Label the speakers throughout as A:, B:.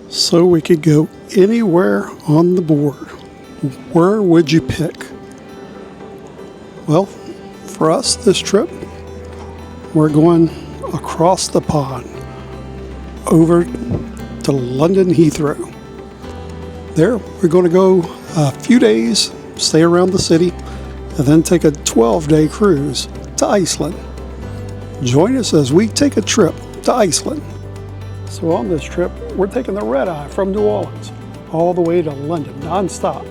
A: So we could go anywhere on the board. Where would you pick? Well, for us this trip, we're going across the pond over to London Heathrow. There, we're going to go a few days, stay around the city, and then take a 12-day cruise to Iceland. Join us as we take a trip to Iceland. So on this trip, we're taking the red eye from New Orleans all the way to London, non-stop.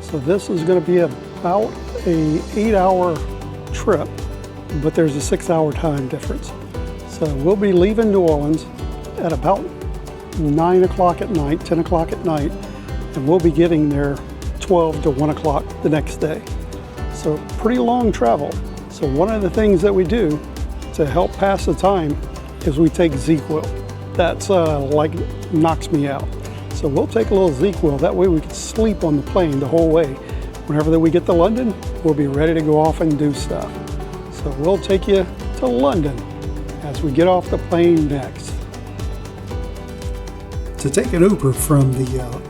A: So this is going to be about a 8-hour trip, but there's a 6-hour time difference. So we'll be leaving New Orleans at about 9 o'clock at night, 10 o'clock at night, and we'll be getting there 12 to 1 o'clock the next day. So pretty long travel. So one of the things that we do to help pass the time is we take ZzzQuil. That's like knocks me out. So we'll take a little ZzzQuil. That way we can sleep on the plane the whole way. Whenever that we get to London, we'll be ready to go off and do stuff. So we'll take you to London as we get off the plane next. To take an Uber from the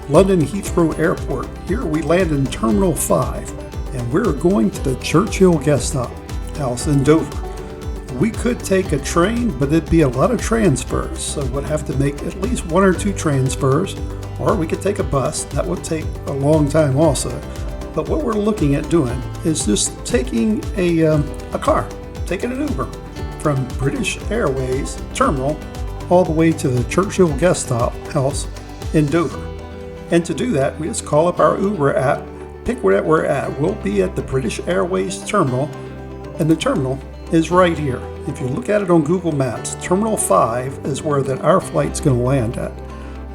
A: London Heathrow Airport, here we land in Terminal 5, and we're going to the Churchill Guest House in Dover. We could take a train, but it'd be a lot of transfers, so we'd have to make at least 1 or 2 transfers, or we could take a bus. That would take a long time also. But what we're looking at doing is just taking a car, taking an Uber from British Airways terminal all the way to the Churchill Guest House in Dover. And to do that, we just call up our Uber app, pick where we're at. We'll be at the British Airways terminal, and the terminal is right here. If you look at it on Google Maps, Terminal 5 is where that our flight's going to land at.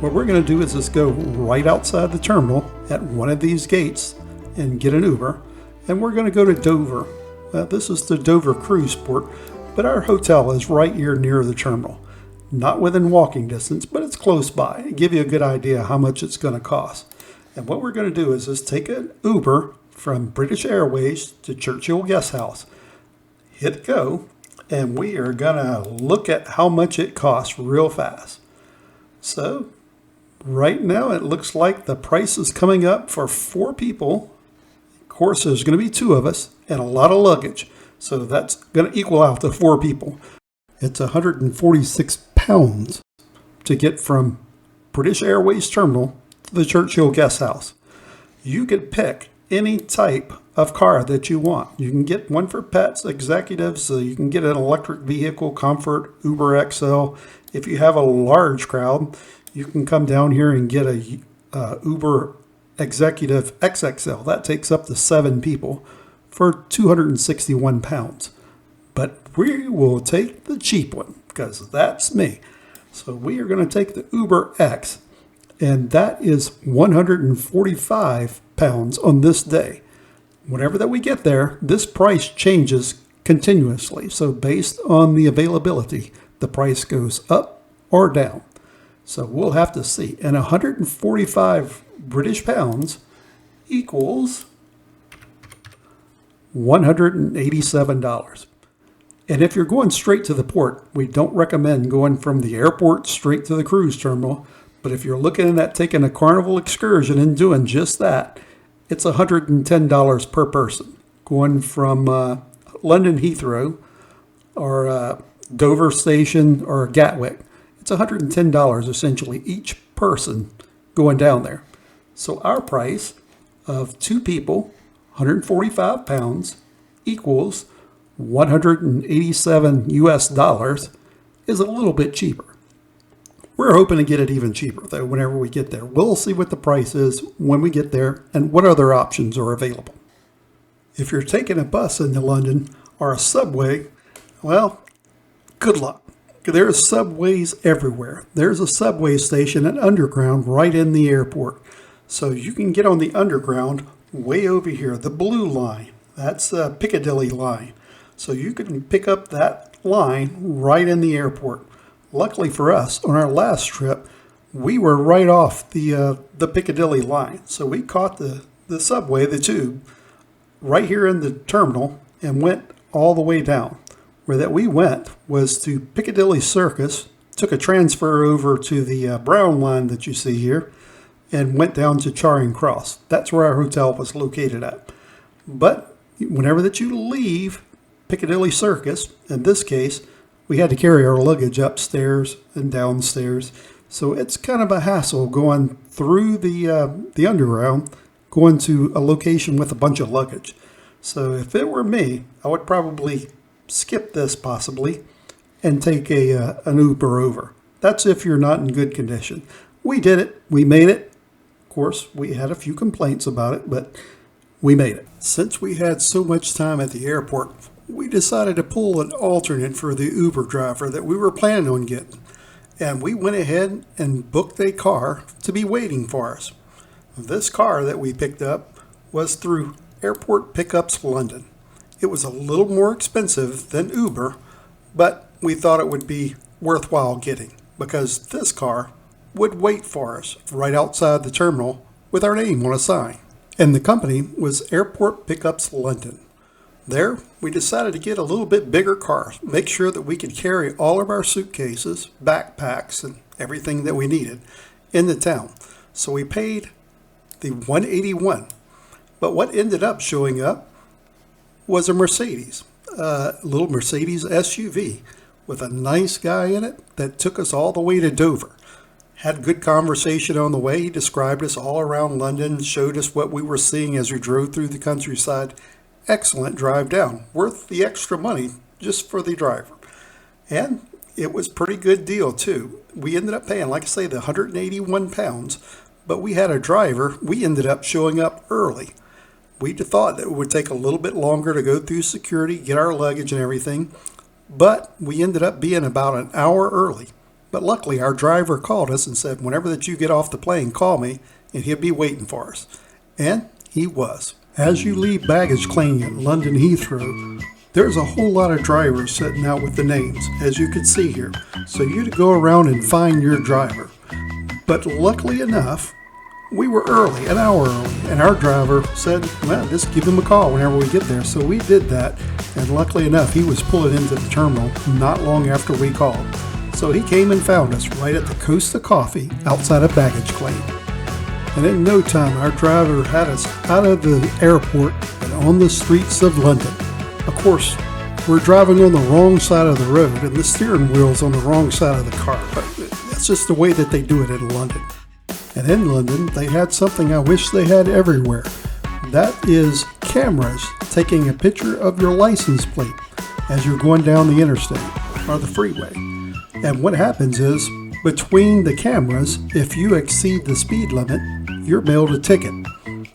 A: What we're going to do is just go right outside the terminal at one of these gates and get an Uber, and we're going to go to Dover. This is the Dover cruise port, but our hotel is right here near the terminal. Not within walking distance, but it's close by. It'll give you a good idea how much it's going to cost. And what we're going to do is just take an Uber from British Airways to Churchill Guest House. Hit go, and we are gonna look at how much it costs real fast. So right now it looks like the price is coming up for 4 people. Of course, there's going to be 2 of us and a lot of luggage, so that's going to equal out to 4 people. It's 146 pounds to get from British Airways terminal to the Churchill Guest House. You could pick any type of car that you want. You can get one for pets, executives, so you can get an electric vehicle, comfort, Uber XL. If you have a large crowd, you can come down here and get a Uber Executive XXL. That takes up to 7 people for 261 pounds. But we will take the cheap one because that's me. So we are going to take the Uber X, and that is 145 pounds on this day. Whenever that we get there, this price changes continuously. So based on the availability, the price goes up or down. So we'll have to see. And 145 British pounds equals $187. And if you're going straight to the port, we don't recommend going from the airport straight to the cruise terminal. But if you're looking at taking a Carnival excursion and doing just that, it's $110 per person. Going from London Heathrow or Dover Station or Gatwick, it's $110 essentially each person going down there. So our price of 2 people, 145 pounds, equals $187 US is a little bit cheaper. We're hoping to get it even cheaper, though, whenever we get there. We'll see what the price is when we get there and what other options are available. If you're taking a bus into London or a subway, well, good luck. There's subways everywhere. There's a subway station and underground right in the airport. So you can get on the underground way over here, the blue line. That's the Piccadilly line. So you can pick up that line right in the airport. Luckily for us, on our last trip, we were right off the Piccadilly line. So we caught the subway, the tube, right here in the terminal and went all the way down. Where that we went was to Piccadilly Circus took a transfer over to the brown line that you see here and went down to Charing Cross. That's where our hotel was located at. But whenever that you leave Piccadilly Circus, in this case, we had to carry our luggage upstairs and downstairs. So it's kind of a hassle going through the underground, going to a location with a bunch of luggage. So if it were me, I would probably skip this possibly and take an Uber over. That's if you're not in good condition. We did it. We made it. Of course, we had a few complaints about it, but we made it. Since we had so much time at the airport, we decided to pull an alternate for the Uber driver that we were planning on getting. And we went ahead and booked a car to be waiting for us. This car that we picked up was through Airport Pickups London. It was a little more expensive than Uber, but we thought it would be worthwhile getting because this car would wait for us right outside the terminal with our name on a sign. And the company was Airport Pickups London. There, we decided to get a little bit bigger car, make sure that we could carry all of our suitcases, backpacks, and everything that we needed in the town. So we paid the $181. But what ended up showing up was a Mercedes, a little Mercedes SUV with a nice guy in it that took us all the way to Dover. Had good conversation on the way. He described us all around London, showed us what we were seeing as we drove through the countryside. Excellent drive down, worth the extra money just for the driver. And it was a pretty good deal too. We ended up paying, like I say, the 181 pounds, but we had a driver. We ended up showing up early. We'd thought that it would take a little bit longer to go through security, get our luggage and everything, but we ended up being about an hour early. But luckily, our driver called us and said, whenever that you get off the plane, call me, and he'll be waiting for us. And he was. As you leave baggage claim at London Heathrow, there's a whole lot of drivers sitting out with the names, as you can see here. So you to go around and find your driver. But luckily enough, we were early, an hour early, and our driver said, well, just give him a call whenever we get there. So we did that, and luckily enough, he was pulling into the terminal not long after we called. So he came and found us right at the Costa Coffee outside of baggage claim. And in no time, our driver had us out of the airport and on the streets of London. Of course, we're driving on the wrong side of the road, and the steering wheel's on the wrong side of the car, but that's just the way that they do it in London. And in London, they had something I wish they had everywhere. That is cameras taking a picture of your license plate as you're going down the interstate or the freeway. And what happens is, between the cameras, if you exceed the speed limit, you're mailed a ticket.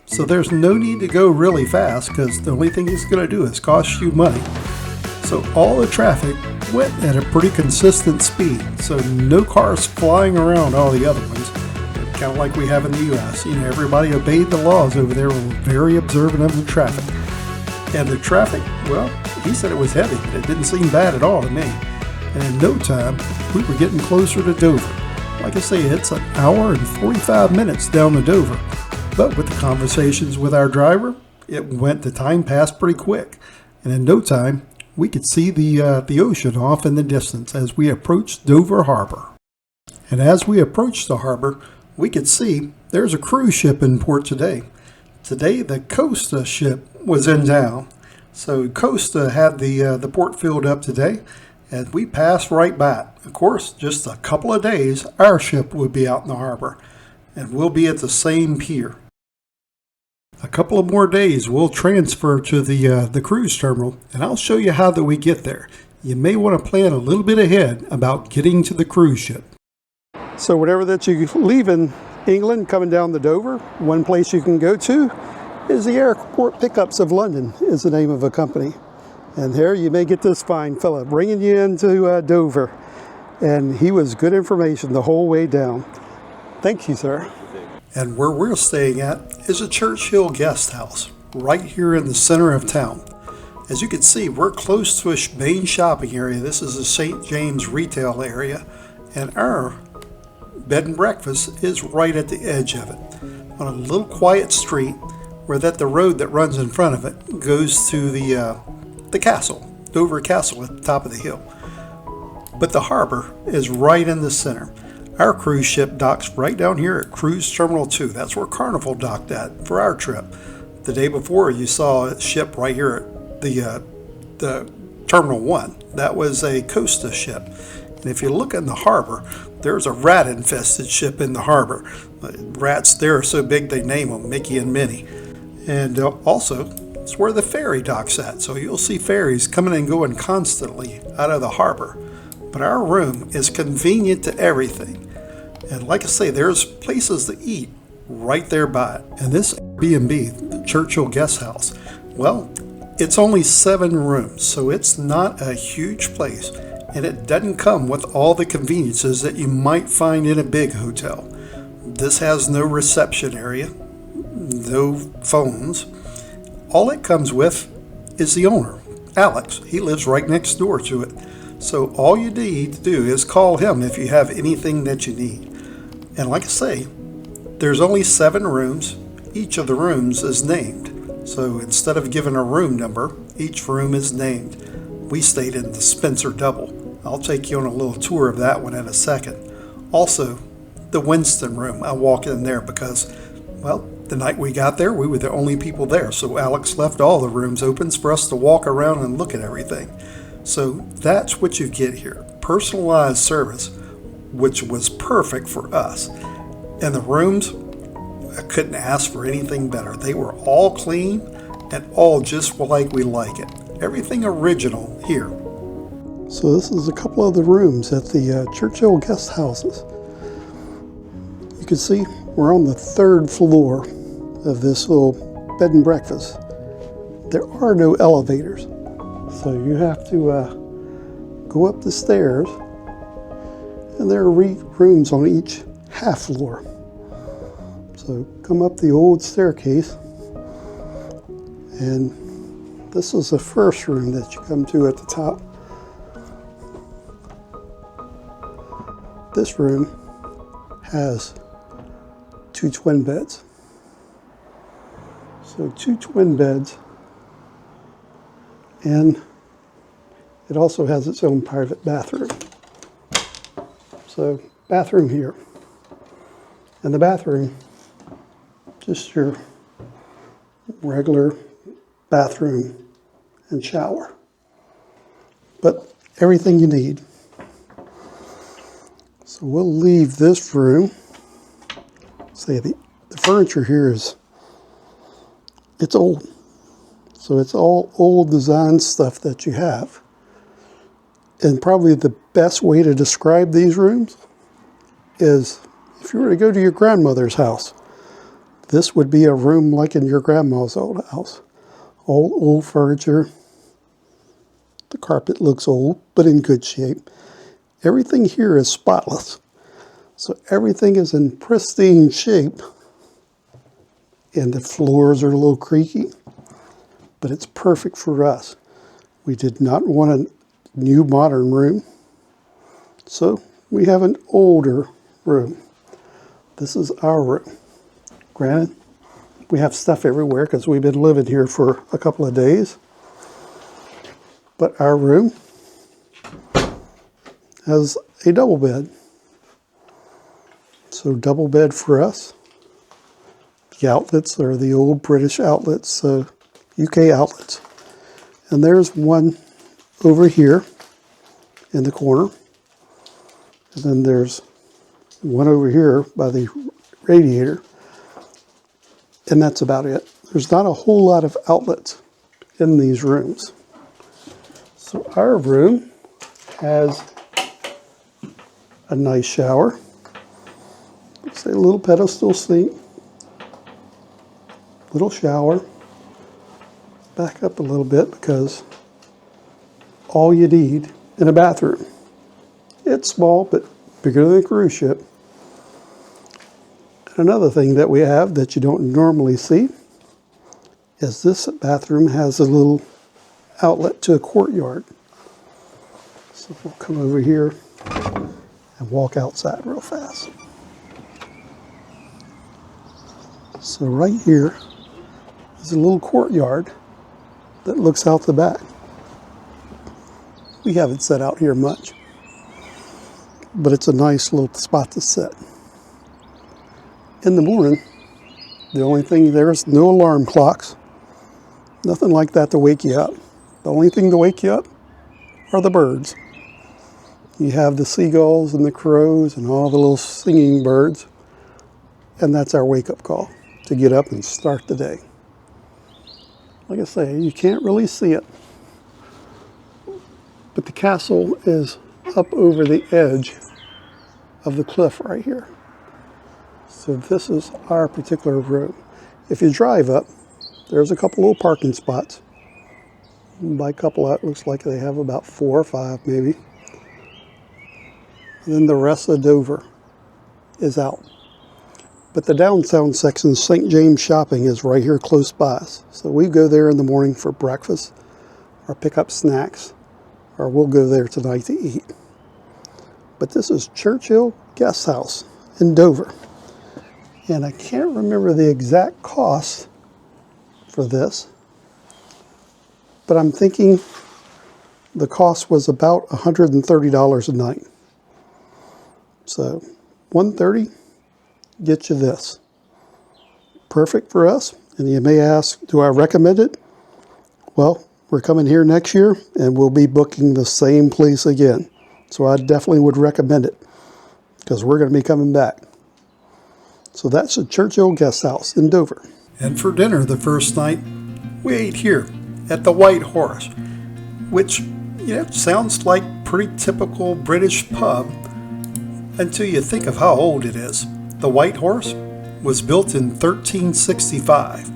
A: So there's no need to go really fast because the only thing it's going to do is cost you money. So all the traffic went at a pretty consistent speed. So no cars flying around all the other ones. Kind of like we have in the U.S. You know, everybody obeyed the laws over there, were very observant of the traffic. And the traffic, well, he said it was heavy, but it didn't seem bad at all to me. And in no time, we were getting closer to Dover. Like I say, it's an hour and 45 minutes down to Dover. But with the conversations with our driver, the time passed pretty quick. And in no time, we could see the ocean off in the distance as we approached Dover Harbor. And as we approached the harbor, we could see there's a cruise ship in port today. Today, the Costa ship was in town. So Costa had the port filled up today, and we passed right by it. Of course, just a couple of days, our ship would be out in the harbor, and we'll be at the same pier. A couple of more days, we'll transfer to the cruise terminal, and I'll show you how that we get there. You may want to plan a little bit ahead about getting to the cruise ship. So whenever that you leave in England, coming down to Dover, one place you can go to is the Airport Pickups of London is the name of a company. And there you may get this fine fella bringing you into Dover. And he was good information the whole way down. Thank you, sir. And where we're staying at is a Churchill Guest House, right here in the center of town. As you can see, we're close to a main shopping area. This is the St. James retail area, and our bed and breakfast is right at the edge of it, on a little quiet street where the road that runs in front of it goes to the castle, Dover Castle at the top of the hill. But the harbor is right in the center. Our cruise ship docks right down here at Cruise Terminal 2. That's where Carnival docked at for our trip. The day before, you saw a ship right here at the Terminal 1. That was a Costa ship. And if you look in the harbor, there's a rat-infested ship in the harbor. Rats there are so big they name them Mickey and Minnie. And also, it's where the ferry docks at. So you'll see ferries coming and going constantly out of the harbor. But our room is convenient to everything. And like I say, there's places to eat right there by it. And this B&B, the Churchill Guest House, well, it's only 7 rooms, so it's not a huge place. And it doesn't come with all the conveniences that you might find in a big hotel. This has no reception area, no phones. All it comes with is the owner, Alex. He lives right next door to it. So all you need to do is call him if you have anything that you need. And like I say, there's only 7 rooms. Each of the rooms is named. So instead of giving a room number, each room is named. We stayed in the Spencer Double. I'll take you on a little tour of that one in a second. Also, the Winston room. I walked in there because, well, the night we got there, we were the only people there. So Alex left all the rooms open for us to walk around and look at everything. So that's what you get here. Personalized service, which was perfect for us. And the rooms, I couldn't ask for anything better. They were all clean and all just like we like it. Everything original here. So this is a couple of the rooms at the Churchill Guest Houses. You can see we're on the 3rd floor of this little bed and breakfast. There are no elevators, so you have to go up the stairs, and there are rooms on each half floor. So come up the old staircase, and this is the first room that you come to at the top. This room has 2 twin beds. So 2 twin beds, and it also has its own private bathroom. So bathroom here. And the bathroom, just your regular bathroom and shower. But everything you need. So we'll leave this room. Say the furniture here it's old. So it's all old design stuff that you have. And probably the best way to describe these rooms is if you were to go to your grandmother's house, this would be a room like in your grandma's old house. All old furniture. The carpet looks old, but in good shape. Everything here is spotless. So everything is in pristine shape. And the floors are a little creaky, but it's perfect for us. We did not want a new modern room, so we have an older room. This is our room. Granted, we have stuff everywhere because we've been living here for a couple of days, but our room has a double bed. So double bed for us. The outlets are the old British outlets, UK outlets. And there's one over here in the corner. And then there's one over here by the radiator. And that's about it. There's not a whole lot of outlets in these rooms. So our room has a nice shower. It's a little pedestal sink. Little shower. Back up a little bit because all you need in a bathroom. It's small, but bigger than a cruise ship. And another thing that we have that you don't normally see is this bathroom has a little outlet to a courtyard. So we'll come over here and walk outside real fast. So right here is a little courtyard that looks out the back. We haven't set out here much. but it's a nice little spot to sit. In the morning, the only thing, there's no alarm clocks, nothing like that to wake you up. The only thing to wake you up are the birds. You have the seagulls and the crows and all the little singing birds, and that's our wake-up call to get up and start the day. Like I say, you can't really see it, but the castle is up over the edge of the cliff right here. So this is our particular room. If you drive up, there's a couple little parking spots. By a couple, it looks like they have about 4 or 5 maybe. And then the rest of Dover is out. But the downtown section, St. James Shopping, is right here close by us. So we go there in the morning for breakfast or pick up snacks, or we'll go there tonight to eat. But this is Churchill Guest House in Dover. And I can't remember the exact cost for this, but I'm thinking the cost was about $130 a night. So $130 get you this. Perfect for us. And you may ask, do I recommend it? Well, we're coming here next year and we'll be booking the same place again. So I definitely would recommend it because we're going to be coming back. So that's the Churchill Guest House in Dover. And for dinner the first night, we ate here at the White Horse, which, sounds like pretty typical British pub until you think of how old it is. The White Horse was built in 1365,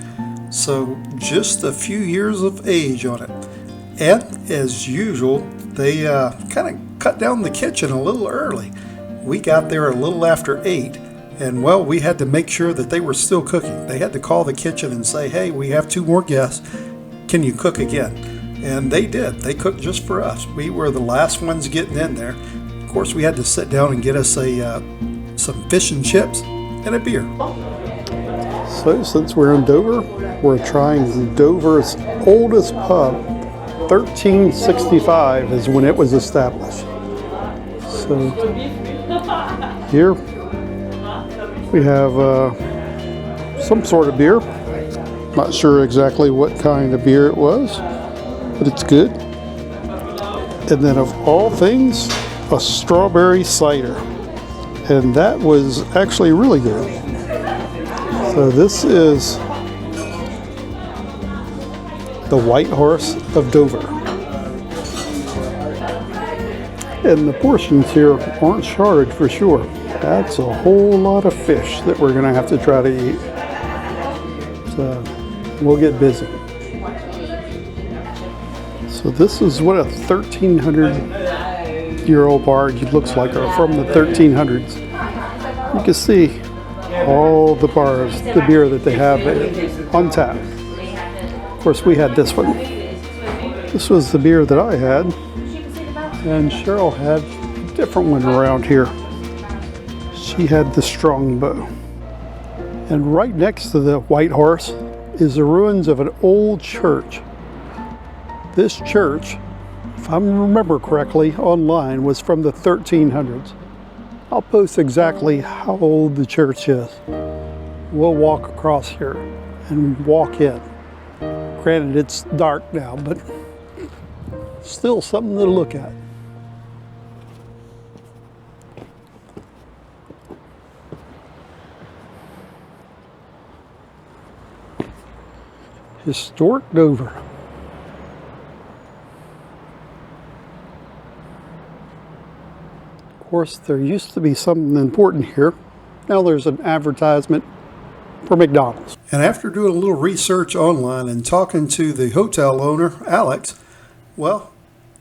A: so just a few years of age on it. And as usual, they kind of cut down the kitchen a little early. We got there a little after 8. And well, we had to make sure that they were still cooking. They had to call the kitchen and say, hey, we have 2 more guests. Can you cook again? And they did. They cooked just for us. We were the last ones getting in there. Of course, we had to sit down and get us some fish and chips and a beer. So since we're in Dover, we're trying Dover's oldest pub. 1365 is when it was established. So here we have some sort of beer. Not sure exactly what kind of beer it was, but it's good. And then of all things, a strawberry cider. And that was actually really good. So this is the White Horse of Dover. And the portions here aren't charged for sure. That's a whole lot of fish that we're going to have to try to eat. So we'll get busy. So this is what a 1,300-year-old bar looks like, or from the 1300s. You can see all the bars, the beer that they have on tap. Of course, we had this one. This was the beer that I had, and Cheryl had a different one around here. She had the Strongbow. And right next to the White Horse is the ruins of an old church. This church, if I remember correctly online, was from the 1300s. I'll post exactly how old the church is. We'll walk across here and walk in. Granted, it's dark now, but still something to look at. Historic Dover. Of course, there used to be something important here. Now there's an advertisement for McDonald's. And after doing a little research online and talking to the hotel owner, Alex, well,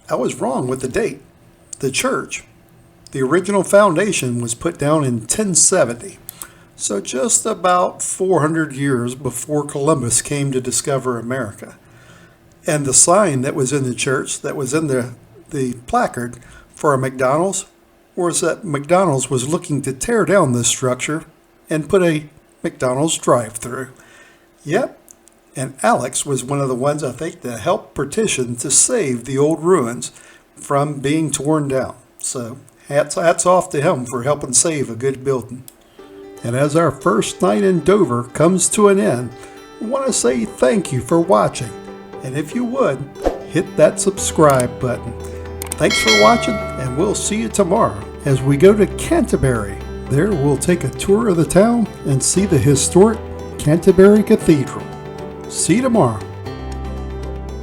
A: I was wrong with the date. The church, the original foundation, was put down in 1070. So just about 400 years before Columbus came to discover America. And the sign that was in the church, that was in the placard for a McDonald's, was that McDonald's was looking to tear down this structure and put a McDonald's drive-through. Yep, and Alex was one of the ones, I think, that helped petition to save the old ruins from being torn down. So Hats off to him for helping save a good building. And as our first night in Dover comes to an end, I want to say thank you for watching. And if you would, hit that subscribe button. Thanks for watching, and we'll see you tomorrow as we go to Canterbury. There we'll take a tour of the town and see the historic Canterbury Cathedral. See you tomorrow.